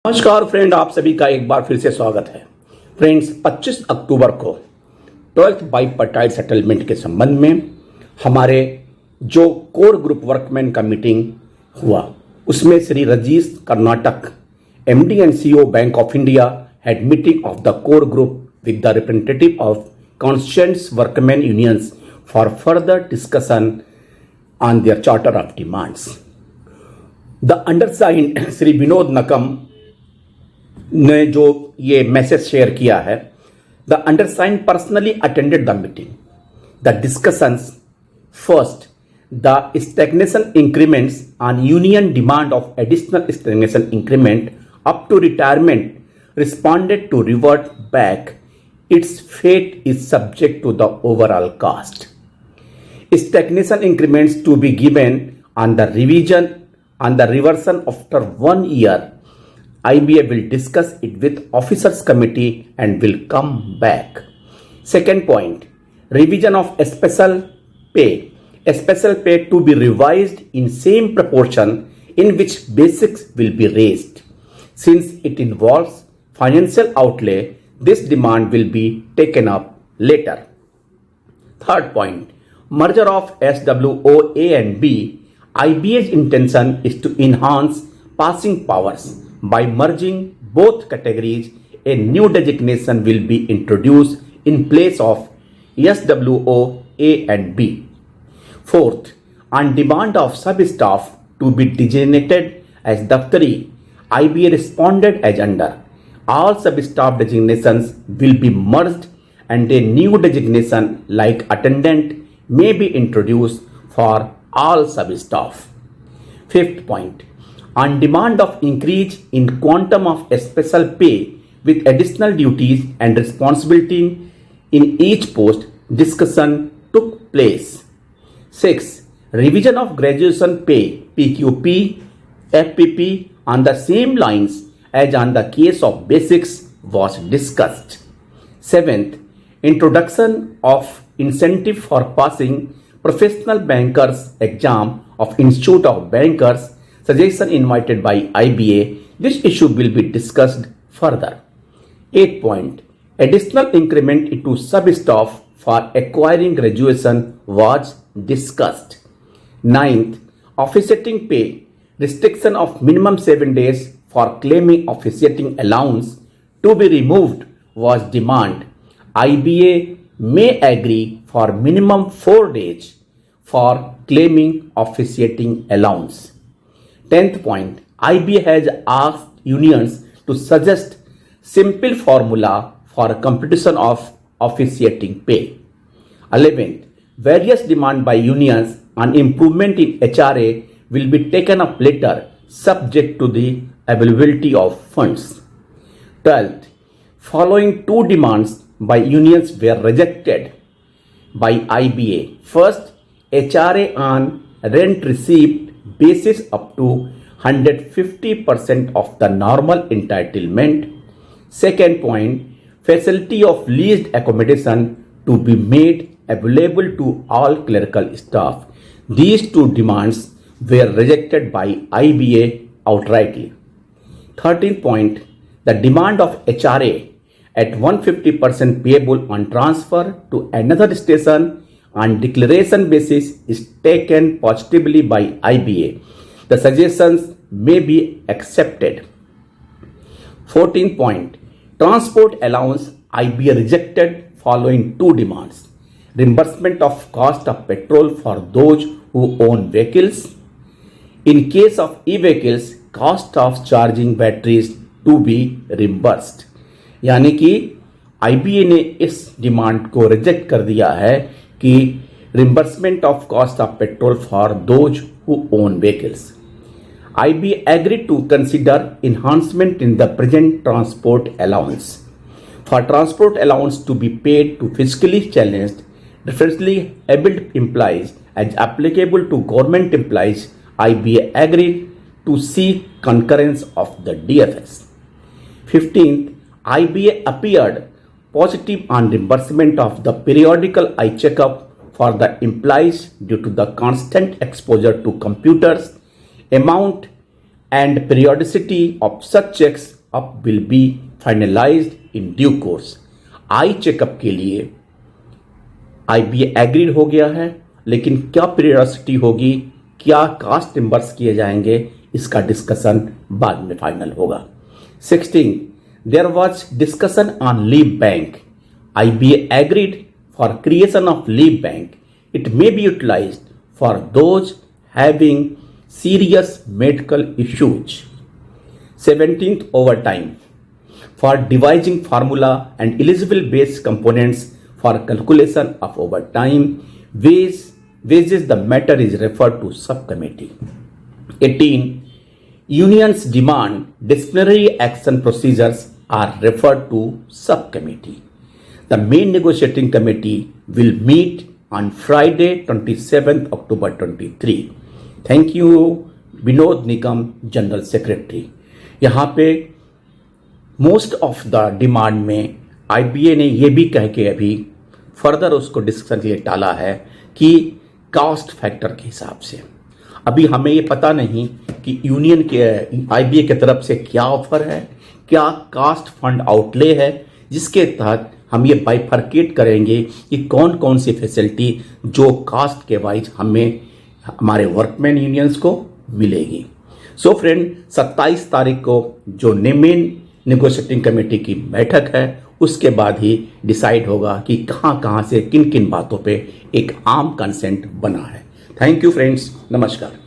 नमस्कार फ्रेंड, आप सभी का एक बार फिर से स्वागत है। फ्रेंड्स, 25 अक्टूबर को 12th बाईपार्टाइट सेटलमेंट के संबंध में हमारे जो कोर ग्रुप वर्कमैन का मीटिंग हुआ, उसमें Shri Rajish Karnataka MD and CEO bank of India had meeting of the core group with the representative of constituents workmen unions for further discussion on their charter of demands. The undersigned Shri Vinod Nakam ने जो ये message share किया है, the undersigned personally attended the meeting. The discussions: first, the stagnation increments on union demand of additional stagnation increment up to retirement responded to revert back. Its fate is subject to the overall cost. Stagnation increments to be given on the reversion after 1 year. IBA will discuss it with officers committee and will come back. Second point, revision of special pay. Special pay to be revised in same proportion in which basics will be raised. Since it involves financial outlay, this demand will be taken up later. Third point, merger of SWO A and B. IBA's intention is to enhance passing powers. By merging both categories, a new designation will be introduced in place of SWO A and B. Fourth, on demand of sub-staff to be designated as Daftari, IBA responded as under. All sub-staff designations will be merged and a new designation like attendant may be introduced for all sub-staff. Fifth point, on demand of increase in quantum of special pay with additional duties and responsibility in each post, discussion took place. 6. Revision of graduation pay PQP, FPP on the same lines as on the case of basics was discussed. 7th, introduction of incentive for passing professional bankers exam of Institute of Bankers, suggestion invited by IBA. This issue will be discussed further. 8 point, additional increment into sub-staff for acquiring graduation was discussed. 9th, officiating pay, restriction of minimum 7 days for claiming officiating allowance to be removed was demand. IBA may agree for minimum 4 days for claiming officiating allowance. 10th point, IBA has asked unions to suggest simple formula for computation of officiating pay. 11th, various demand by unions on improvement in HRA will be taken up later subject to the availability of funds. 12th, following two demands by unions were rejected by IBA. First, HRA on rent received basis up to 150% of the normal entitlement. Second point, facility of leased accommodation to be made available to all clerical staff. These two demands were rejected by IBA outrightly. 13th point, the demand of HRA at 150% payable on transfer to another station on declaration basis is taken positively by IBA. The suggestions may be accepted. 14th point, transport allowance IBA rejected following two demands. Reimbursement of cost of petrol for those who own vehicles. In case of e-vehicles, cost of charging batteries to be reimbursed. यानी कि IBA ने इस demand को reject कर दिया है कि reimbursement of cost of petrol for those who own vehicles. IBA agreed to consider enhancement in the present transport allowance. For transport allowance to be paid to physically challenged, differently abled employees as applicable to government employees, IBA agreed to seek concurrence of the DFS. 15th, IBA appeared positive on reimbursement of the periodical eye checkup for the employees due to the constant exposure to computers. Amount and periodicity of such checks up will be finalised in due course. Eye checkup के लिए IBA agreed हो गया है, लेकिन क्या periodicity होगी, क्या cast reimburse किए जाएंगे, इसका डिस्कशन बाद में फाइनल होगा। 16 there was discussion on leave bank. IBA agreed for creation of leave bank. It may be utilised for those having serious medical issues। 17th overtime for devising formula and eligible base components for calculation of overtime wages the matter is referred to subcommittee। 18 unions demand disciplinary action procedures are referred to subcommittee। The main negotiating committee will meet on Friday 27th October 23। Thank you Vinod Nigam, general secretary. यहाँ पे most of the demand में IBA ने ये भी कह के अभी further उसको डिस्कशन के लिए टाला है कि कास्ट फैक्टर के हिसाब से। अभी हमें ये पता नहीं कि यूनियन के आईबीए की तरफ से क्या ऑफर है, क्या कास्ट फंड आउटले है, जिसके तहत हम ये बाइफर्केट करेंगे कि कौन कौन सी फैसिलिटी जो कास्ट के वाइज हमें हमारे वर्कमैन यूनियंस को मिलेगी। सो फ्रेंड, 27 तारीख को जो मेन नेगोशिएटिंग कमेटी की बैठक है उसके बाद ही डिसाइड होगा कि कहां से किन किन बातों पे एक आम कंसेंट बना है। थैंक यू फ्रेंड्स, नमस्कार।